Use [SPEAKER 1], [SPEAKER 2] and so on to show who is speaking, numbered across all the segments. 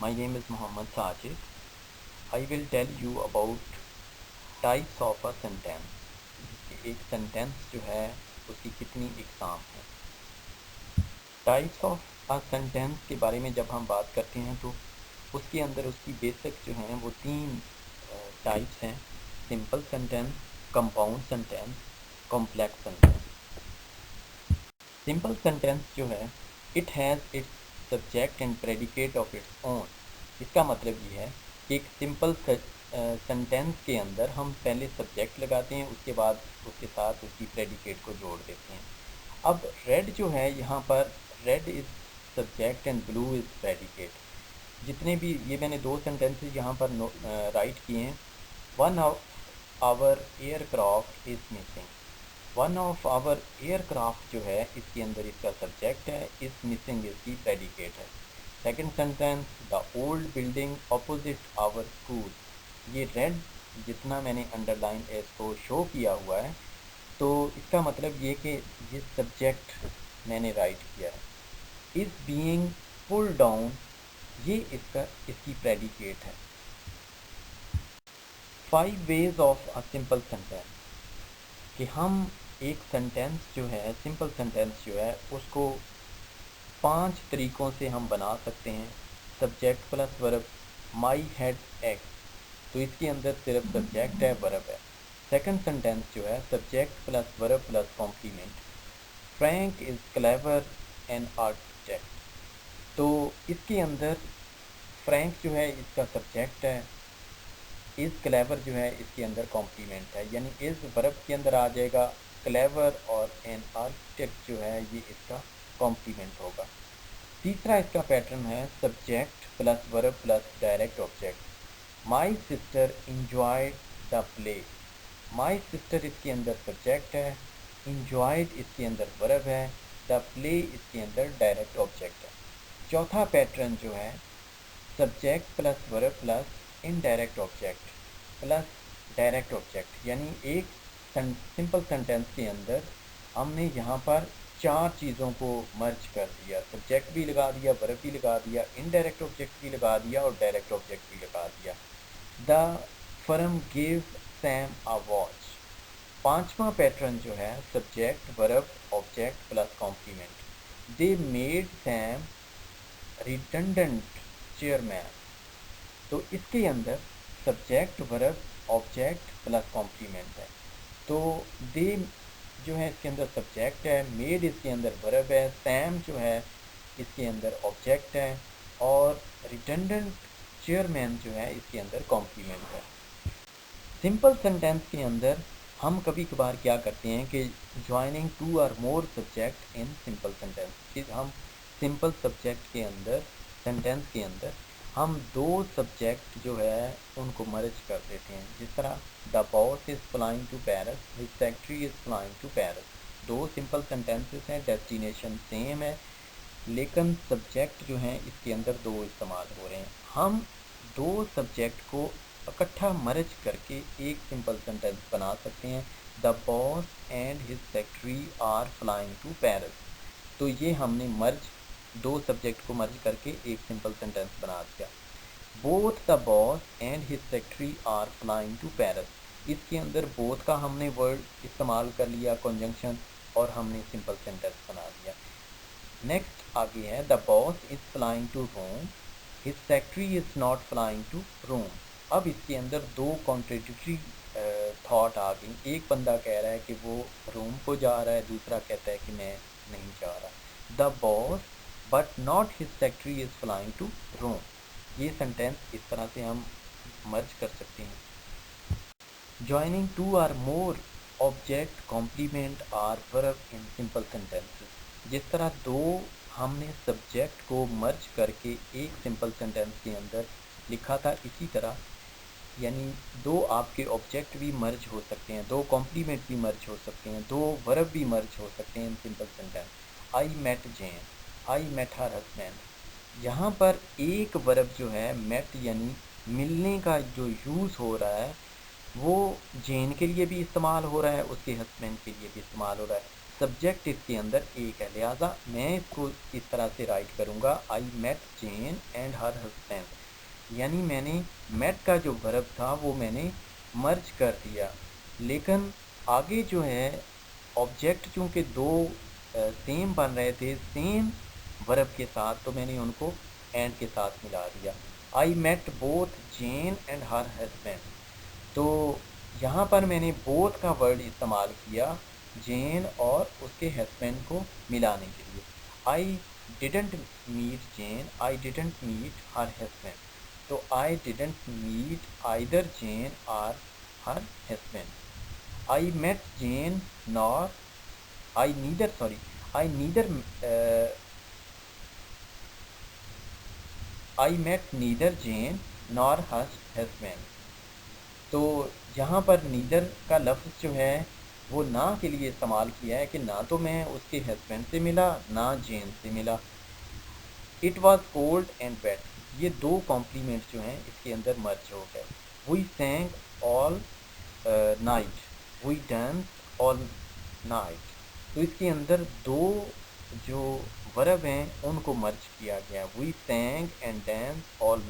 [SPEAKER 1] My name is Mohammed Sajid. I will tell you about types of a sentence. कि एक sentence जो है उसकी कितनी इकसाम है। टाइप्स ऑफ अ सेंटेंस के बारे में जब हम बात करते हैं तो उसके अंदर उसकी बेसिक जो हैं वो तीन टाइप्स हैं: simple sentence, compound sentence, complex sentence. Simple sentence जो है it has its subject and predicate of its own. इसका मतलब ये है कि एक सिंपल सेंटेंस के अंदर हम पहले सब्जेक्ट लगाते हैं, उसके बाद उसके साथ उसकी प्रेडिकेट को जोड़ देते हैं। अब रेड जो है यहाँ पर red is subject and blue is predicate. जितने भी ये मैंने दो सेंटेंसेस यहाँ पर राइट किए हैं। One of our aircraft is missing. One of our aircraft जो है इसके अंदर इसका सब्जेक्ट है, इज़ मिसिंग इसकी प्रेडिकेट है। Second sentence, the old building opposite our school. ये रेड जितना मैंने अंडरलाइन इसको शो किया हुआ है, तो इसका मतलब ये कि ये सब्जेक्ट मैंने राइट किया है। इज़ बीइंग पुल डाउन, ये इसकी प्रेडिकेट है। 5 ways of a simple sentence, कि हम एक सेंटेंस जो है सिंपल सेंटेंस जो है उसको 5 तरीक़ों से हम बना सकते हैं। Subject plus verb, my head x, तो इसके अंदर सिर्फ सब्जेक्ट है, वर्ब है। सेकंड सेंटेंस जो है subject plus verb plus complement, Frank is clever and architect, तो इसके अंदर फ्रैंक जो है इसका सब्जेक्ट है, इज़ क्लेवर जो है इसके अंदर कॉम्प्लीमेंट है, यानी इज़ वर्ब के अंदर आ जाएगा, क्लेवर और एन आर्किटेक्ट जो है ये इसका कॉम्प्लीमेंट होगा। तीसरा इसका पैटर्न है subject plus verb plus direct object. My sister enjoyed the play, my sister इसके अंदर सब्जेक्ट है, इंजॉयड इसके अंदर वर्ब है, द प्ले इसके अंदर डायरेक्ट ऑब्जेक्ट है। चौथा पैटर्न जो है subject plus verb plus indirect object plus direct object, यानी एक सिंपल सेंटेंस के अंदर हमने यहाँ पर 4 चीज़ों को मर्ज कर दिया, सब्जेक्ट भी लगा दिया, वर्ब भी लगा दिया, इनडायरेक्ट ऑब्जेक्ट भी लगा दिया और डायरेक्ट ऑब्जेक्ट भी लगा दिया। The firm give Sam a watch. पांचवा पैटर्न जो है subject verb object plus complement. They made Sam redundant chairman, तो इसके अंदर subject verb object plus complement है। तो दे जो है इसके अंदर सब्जेक्ट है, मेड इसके अंदर वर्ब है, सैम जो है इसके अंदर ऑब्जेक्ट है और रिडंडेंट चेयरमैन जो है इसके अंदर कॉम्प्लीमेंट है। सिंपल सेंटेंस के अंदर हम कभी कभार क्या करते हैं कि ज्वाइनिंग 2 और more subject in simple sentence, कि हम सिंपल सब्जेक्ट के अंदर सेंटेंस के अंदर हम 2 सब्जेक्ट जो है उनको मर्ज कर देते हैं। जिस तरह the boss is flying to Paris, his secretary is flying to Paris. 2 simple sentences हैं, डेस्टिनेशन सेम है, लेकिन सब्जेक्ट जो हैं इसके अंदर 2 इस्तेमाल हो रहे हैं। हम 2 सब्जेक्ट को इकट्ठा मर्ज करके एक सिंपल सेंटेंस बना सकते हैं। The boss and his secretary are flying to Paris, तो ये हमने मर्ज 2 सब्जेक्ट को मर्ज करके एक सिंपल सेंटेंस बना दिया। Both the boss and his secretary are flying to Paris, इसके अंदर बोथ का हमने वर्ड इस्तेमाल कर लिया कंजंक्शन और हमने सिंपल सेंटेंस बना दिया। नेक्स्ट आगे है the boss is flying to Rome, his secretary is not flying to Rome. अब इसके अंदर 2 कॉन्ट्रेडिक्टरी थॉट आ गई। एक बंदा कह रहा है कि वो रोम को जा रहा है, दूसरा कहता है कि मैं नहीं जा रहा। The boss but not his secretary is flying to Rome, ये सेंटेंस इस तरह से हम मर्ज कर सकते हैं। ज्वाइनिंग 2 और more object complement or verb in simple sentences. जिस तरह 2 हमने सब्जेक्ट को मर्ज करके एक सिंपल सेंटेंस के अंदर लिखा था, इसी तरह यानी 2 आपके ऑब्जेक्ट भी मर्ज हो सकते हैं, 2 कॉम्प्लीमेंट भी मर्ज हो सकते हैं, 2 वर्ब भी मर्ज हो सकते हैं इन simple sentence. I met Jane, I met her husband. यहाँ पर एक वर्ब जो है मेट यानी मिलने का जो यूज़ हो रहा है वो जेन के लिए भी इस्तेमाल हो रहा है, उसके हस्बैंड के लिए भी इस्तेमाल हो रहा है। सब्जेक्ट इसके अंदर एक है, लिहाजा मैं इसको इस तरह से राइट करूँगा, I met Jane and her husband. यानी मैंने मेट का जो वर्ब था वो मैंने मर्ज कर दिया, लेकिन आगे जो है ऑब्जेक्ट चूँकि दो सेम बन रहे थे सेम वर्ब के साथ, तो मैंने उनको एंड के साथ मिला दिया। I met both Jane and her husband, तो यहाँ पर मैंने बोथ का वर्ड इस्तेमाल किया जेन और उसके हस्बैंड को मिलाने के लिए। I didn't meet Jane, I didn't meet her husband, तो I didn't meet either Jane और her husband. I met Jane nor I neither sorry I neither I met neither Jane nor her husband. तो यहाँ पर neither का लफ्ज़ जो है वो ना के लिए इस्तेमाल किया है कि ना तो मैं उसके हस्बैंड से मिला ना जेन से मिला। It was cold and wet, ये दो कॉम्प्लीमेंट्स जो हैं इसके अंदर मर्ज हो गए। We sang all night, we dance all night, तो इसके अंदर दो जो वर्ब हैं उनको मर्ज किया गया। We sang and dance all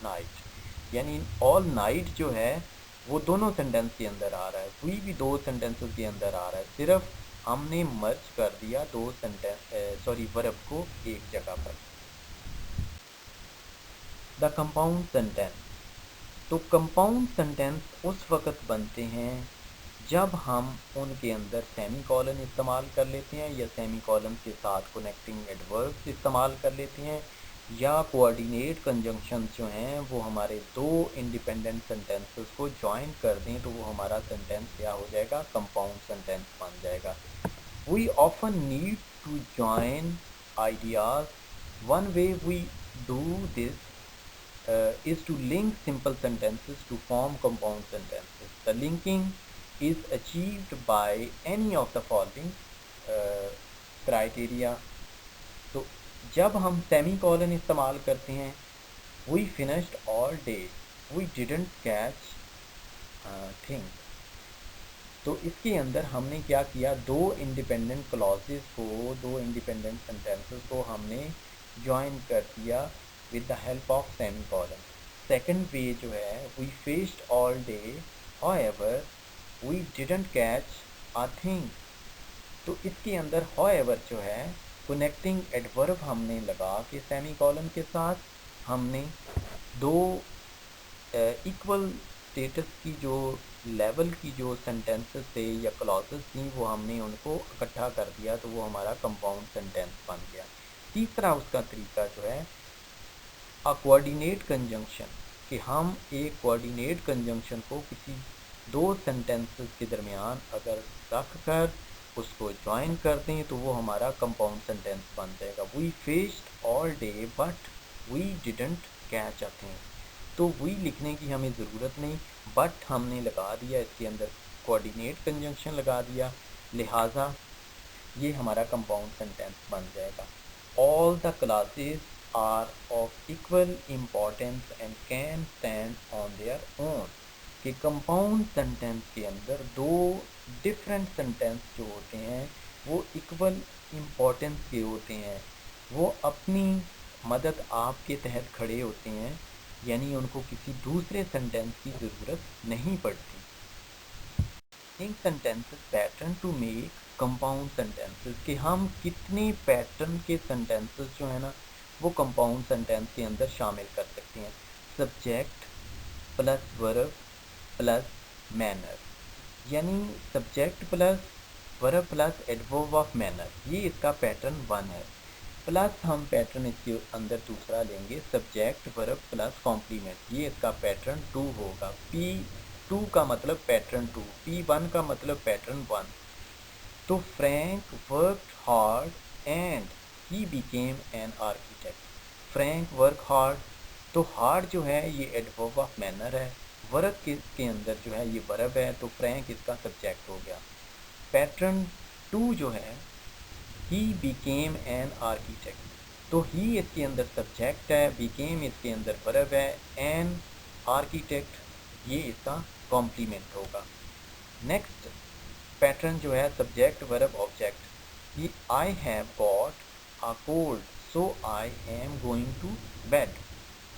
[SPEAKER 1] night, यानी ऑल नाइट जो है वो दोनों सेंटेंस के अंदर आ रहा है, वी भी दो सेंटेंसेस के अंदर आ रहा है, सिर्फ हमने मर्ज कर दिया दो सेंटेंस वर्ब को एक जगह पर। द कंपाउंड सेंटेंस, तो कंपाउंड सेंटेंस उस वक़्त बनते हैं जब हम उनके अंदर सेमी कॉलन इस्तेमाल कर लेते हैं या सेमी कॉलन के साथ कनेक्टिंग एडवर्ब्स इस्तेमाल कर लेते हैं, या कोऑर्डिनेट कंजंक्शंस जो हैं वो हमारे दो इंडिपेंडेंट सेंटेंसेस को ज्वाइन कर दें, तो वो हमारा सेंटेंस क्या हो जाएगा, कंपाउंड सेंटेंस बन जाएगा। We often need to join ideas, one way we do this is to link simple sentences to form compound sentences. The linking is achieved by any of the following criteria. तो जब हम semi colon इस्तेमाल करते हैं, we finished all day, we didn't catch things, तो इसके अंदर हमने क्या किया, दो इंडिपेंडेंट क्लॉजेस को, दो इंडिपेंडेंट सेंटेंसेस को हमने ज्वाइन कर दिया with the help of semicolon. Second way जो है, we fished all day, however we didn't catch a thing, तो इसके अंदर however जो है connecting adverb हमने लगा के सेमीकोलन के साथ हमने दो इक्वल स्टेटस की जो लेवल की जो सेंटेंसेस थे या क्लॉजेस थी वो हमने उनको इकट्ठा कर दिया, तो वो हमारा कंपाउंड सेंटेंस बन गया। तीसरा उसका तरीका जो है अ कोऑर्डिनेट कंजंक्शन, कि हम एक कोऑर्डिनेट कंजंक्शन को किसी दो सेंटेंसेस के दरमियान अगर रख कर उसको ज्वाइन कर दें तो वो हमारा कंपाउंड सेंटेंस बन जाएगा। We fished all day but we didn't catch a thing, तो वी लिखने की हमें ज़रूरत नहीं, बट हमने लगा दिया इसके अंदर कोऑर्डिनेट कंजंक्शन लगा दिया, लिहाजा ये हमारा कंपाउंड सेंटेंस बन जाएगा। All the classes are of equal importance and can stand on their own, कि कंपाउंड सेंटेंस के अंदर दो डिफरेंट सेंटेंस जो होते हैं वो इक्वल इम्पोर्टेंस के होते हैं, वो अपनी मदद आपके तहत खड़े होते हैं, यानी उनको किसी दूसरे सेंटेंस की ज़रूरत नहीं पड़ती। इन sentences pattern to make compound sentences, कि हम कितने पैटर्न के सेंटेंसेस जो है ना वो कंपाउंड सेंटेंस के अंदर शामिल कर सकते हैं। Subject plus verb plus manner, यानी subject plus verb plus adverb of manner, ये इसका पैटर्न 1 है। प्लस हम पैटर्न इसके अंदर दूसरा लेंगे, सब्जेक्ट वर्ब प्लस कॉम्प्लीमेंट, ये इसका पैटर्न 2 होगा। P2 का मतलब पैटर्न 2, P1 का मतलब पैटर्न 1। तो Frank worked hard and he became an architect, Frank work hard, तो हार्ड जो है ये एडवर्ब ऑफ मैनर है, वर्क के अंदर जो है ये वर्ब है, तो फ्रैंक इसका सब्जेक्ट हो गया। पैटर्न 2 जो है ही बिकेम एन आर्किटेक्ट, तो ही इसके अंदर सब्जेक्ट है, बिकेम इसके अंदर वर्ब है, एन आर्किटेक्ट ये इसका कॉम्प्लीमेंट होगा। नेक्स्ट पैटर्न जो है सब्जेक्ट वर्ब ऑब्जेक्ट, ये I have got a cold so I am going to bed.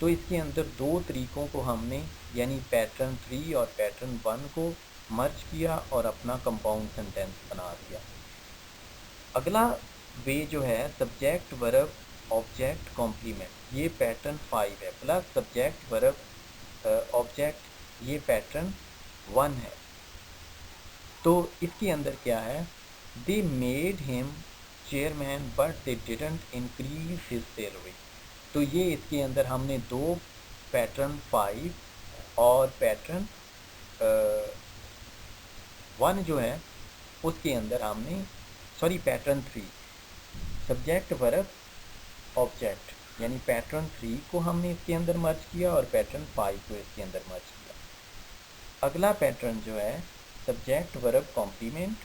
[SPEAKER 1] तो इसके अंदर दो तरीकों को हमने यानी पैटर्न 3 और पैटर्न 1 को मर्ज किया और अपना कंपाउंड सेंटेंस बना दिया। अगला वे जो है सब्जेक्ट वर्ब ऑब्जेक्ट कॉम्प्लीमेंट, ये पैटर्न 5 है, प्लस सब्जेक्ट वर्ब ऑब्जेक्ट, ये पैटर्न 1 है। तो इसके अंदर क्या है, they made him chairman but they didn't increase his salary. तो ये इसके अंदर हमने दो पैटर्न 5 और पैटर्न 1 जो है उसके अंदर हमने पैटर्न 3 सब्जेक्ट वर्ब ऑब्जेक्ट यानी पैटर्न 3 को हमने इसके अंदर मर्ज किया और पैटर्न 5 को इसके अंदर मर्ज किया। अगला पैटर्न जो है सब्जेक्ट वर्ब कॉम्प्लीमेंट,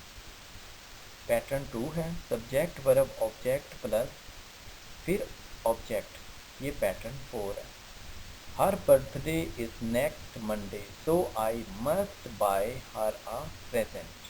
[SPEAKER 1] पैटर्न 2 है, सब्जेक्ट वर्ब ऑब्जेक्ट प्लस फिर ऑब्जेक्ट, ये पैटर्न 4 है। Her birthday is next Monday so I must buy her a present.